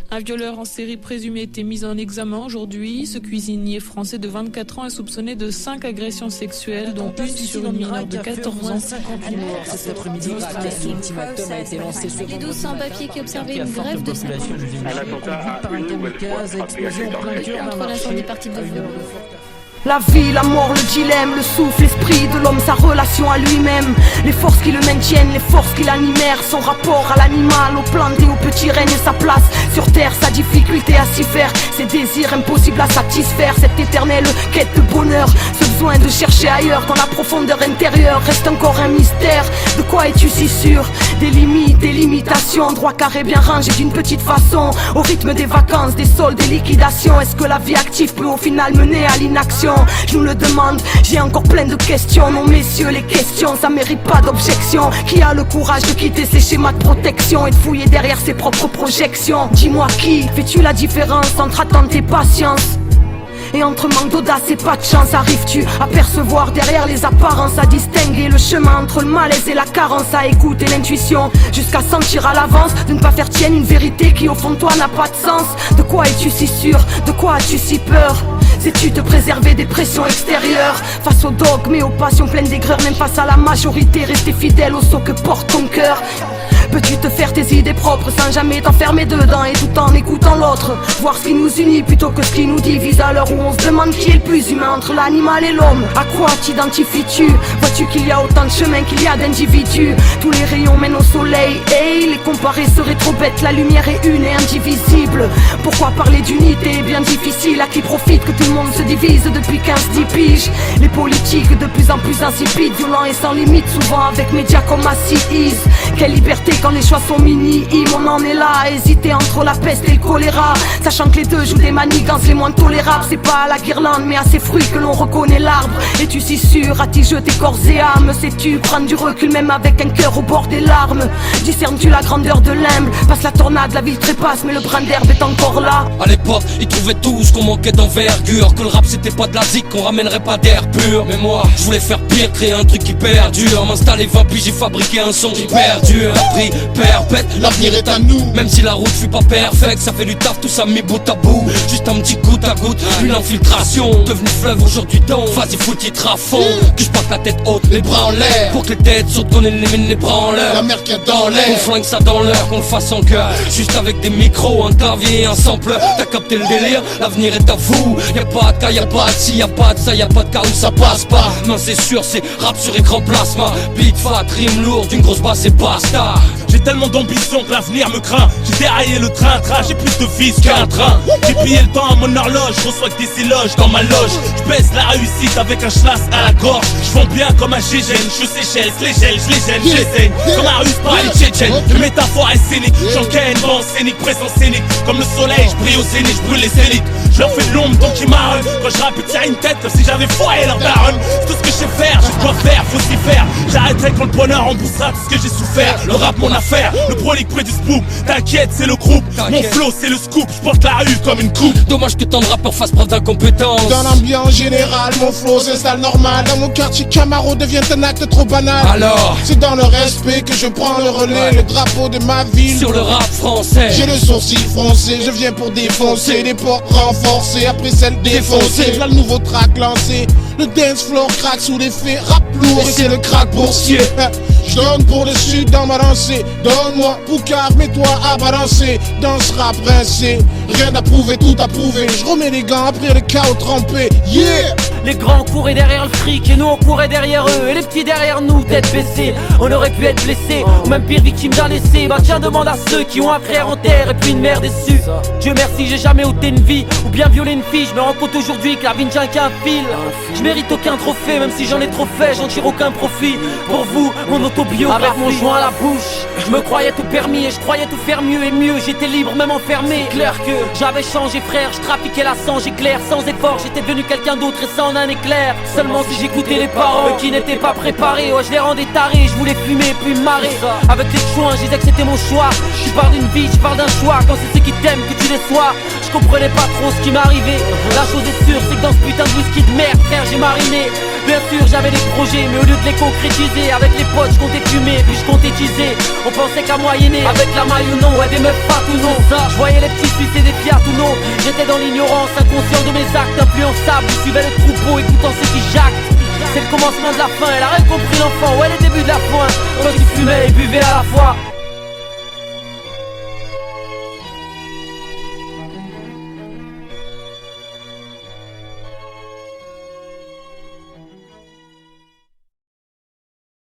Un violeur en série présumé était mis en examen aujourd'hui. Ce cuisinier français de 24 ans est soupçonné de 5 agressions sexuelles, dont une sur une mineure de 14 ans. Cet après-midi, un ultimatum a été lancé ce Les 12 sans-papiers qui observaient une grève de 5 ans. Un attentat à une nouvelle fois frappé à cette heure. Contre l'incendie parti de feu. La vie, la mort, le dilemme, le souffle, l'esprit de l'homme, sa relation à lui-même. Les forces qui le maintiennent, les forces qui l'animèrent. Son rapport à l'animal, aux plantes et aux petits règne. Sa place sur terre, sa difficulté à s'y faire. Ses désirs impossibles à satisfaire. Cette éternelle quête de bonheur. Ce besoin de chercher ailleurs dans la profondeur intérieure. Reste encore un mystère. De quoi es-tu si sûr? Des limites, des limitations. Droit carré bien rangé d'une petite façon. Au rythme des vacances, des soldes, des liquidations. Est-ce que la vie active peut au final mener à l'inaction? Je nous le demande, j'ai encore plein de questions. Non messieurs, les questions, ça mérite pas d'objection. Qui a le courage de quitter ses schémas de protection et de fouiller derrière ses propres projections? Dis-moi qui, fais-tu la différence entre attente et patience? Et entre manque d'audace et pas de chance, arrives-tu à percevoir derrière les apparences, à distinguer le chemin entre le malaise et la carence, à écouter l'intuition, jusqu'à sentir à l'avance de ne pas faire tienne une vérité qui au fond de toi n'a pas de sens? De quoi es-tu si sûr? De quoi as-tu si peur? Sais-tu te préserver des pressions extérieures? Face aux dogmes et aux passions pleines d'aigreur, même face à la majorité, rester fidèle au saut que porte ton cœur. Peux-tu te faire tes idées propres sans jamais t'enfermer dedans et tout en écoutant l'autre? Voir ce qui nous unit plutôt que ce qui nous divise, à l'heure où on se demande qui est le plus humain entre l'animal et l'homme. À quoi t'identifies-tu? Vois-tu qu'il y a autant de chemins qu'il y a d'individus? Tous les rayons mènent au soleil, hey, les comparer seraient trop bêtes. La lumière est une et indivisible. Pourquoi parler d'unité? Bien difficile. À qui profite que tout le monde se divise depuis 15-10 piges? Les politiques de plus en plus insipides, violents et sans limite, souvent avec médias comme Assis. Quelle liberté quand les choix sont minimes, on en est là à hésiter entre la peste et le choléra, sachant que les deux jouent des manigances les moins tolérables. C'est pas à la guirlande mais à ses fruits que l'on reconnaît l'arbre. Es-tu si sûr? À-t-il jeté corps et âme? Sais-tu prendre du recul même avec un cœur au bord des larmes? Discernes-tu la grandeur de l'humble? Passe la tornade, la ville trépasse mais le brin d'herbe est encore là. À l'époque, ils trouvaient tous qu'on manquait d'envergure, que le rap c'était pas de la zik, qu'on ramènerait pas d'air pur. Mais moi, je voulais faire pire, créer un truc qui perdure, m'installer 20 puis j'ai fabriqué un son qui perdure. Prix perpète, l'avenir est à nous. Même si la route fut pas perfecte, ça fait du taf, tout ça mis bout à bout. Juste un petit goutte à goutte, une infiltration devenu fleuve aujourd'hui donc. Vas-y fous le titre à fond, que je parte la tête haute, les bras en l'air, pour que les têtes sautent, qu'on élimine les bras en l'air. La mer qui est dans l'air, on flingue ça dans l'air, qu'on le fasse en cœur. Juste avec des micros, un clavier et un sample. T'as capté le délire, l'avenir est à vous. Y'a pas de cas, y'a pas de si, y'a pas de ça, y'a pas de cas où ça passe pas. Non c'est sûr, c'est rap sur écran plasma. Beat fat, rime lourde, une grosse basse et basta. J'ai tellement d'ambition que l'avenir me craint. J'ai déraillé le train-train, j'ai plus de vis qu'un train. J'ai plié le temps à mon horloge, je reçois que des éloges dans ma loge. Je baisse la réussite avec un schlass à la gorge. Je vends bien comme un gégène, je séchelle, je les gèle, je les gêne, je les saigne. Comme un russe par les tchétchènes, une métaphore est scénique. J'encaîne, vent scénique, présence scénique. Comme le soleil, je brille au zénith, je brûle les zéniths. Je leur fais de l'ombre donc ils marronnent. Quand je rappe, ils tirent une tête comme si j'avais foiré leur daronne. C'est tout ce que je sais faire, je dois faire, faut s'y faire. J'arrêterai quand le bonheur remboursera tout ce que j'ai souffert. Le rap mon affaire, le prolique près du spook. T'inquiète, c'est le groupe, mon flow c'est le scoop. Je porte la rue comme une coupe. Dommage que tant de rappeurs fassent preuve d'incompétence. Dans l'ambiance générale, mon flow s'installe normal. Dans mon quartier, Camaro devient un acte trop banal. Alors, c'est dans le respect que je prends le relais, le drapeau de ma ville. Sur le rap français, j'ai le sourcil froncé, je viens pour défoncer. Les portes renforcées, après celles défoncées. Là le nouveau track lancé, le dance floor craque sous l'effet rap lourd. Et c'est le crack boursier. Je donne pour le sud dans ma lancée. Donne-moi Poucave, mets-toi à balancer. Dans ce rap rincé, rien à prouver, tout à prouver. Je remets les gants après le chaos trempé. Yeah! Les grands couraient derrière le fric et nous on courait derrière eux. Et les petits derrière nous, tête baissée. On aurait pu être blessés ou même pire victime d'un essai. Bah tiens, demande à ceux qui ont un frère en terre et puis une mère déçue. Dieu merci, j'ai jamais ôté une vie ou bien violé une fille. Je me rends compte aujourd'hui que la vie ne tient qu'à un fil. Je mérite aucun trophée, même si j'en ai trop fait, j'en tire aucun profit. Pour vous, mon autobiographie. Avec mon joint à la bouche, je me croyais tout permis et je croyais tout faire mieux et mieux. J'étais libre même enfermé. Clair que j'avais changé frère, je trafiquais la sang éclair. Sans effort, j'étais devenu quelqu'un d'autre et ça en un éclair. Seulement si j'écoutais les parents qui n'étaient pas préparés. Ouais, je les rendais tarés, je voulais fumer puis me marrer. Avec les chouins, je disais que c'était mon choix. Je parle d'une vie, je parle d'un choix. Quand c'est ceux qui t'aiment que tu les sois. Je comprenais pas trop ce qui m'arrivait. La chose est sûre, c'est que dans ce putain de whisky de merde, frère, j'ai mariné. Bien sûr, j'avais des projets, mais au lieu de les concrétiser, avec les potes, je comptais fumer, puis je comptais teaser. On pensait qu'à moyenner, avec la maille ou non, ouais, des meufs pas ou non. Ça, je voyais les petits J'étais dans l'ignorance, inconscient de mes actes, influençable. Je suivais le troupeau, écoutant ceux qui jactent. C'est le commencement de la fin, elle a rien compris l'enfant, ouais le début de la fin. Quand il fumait et buvait à la fois.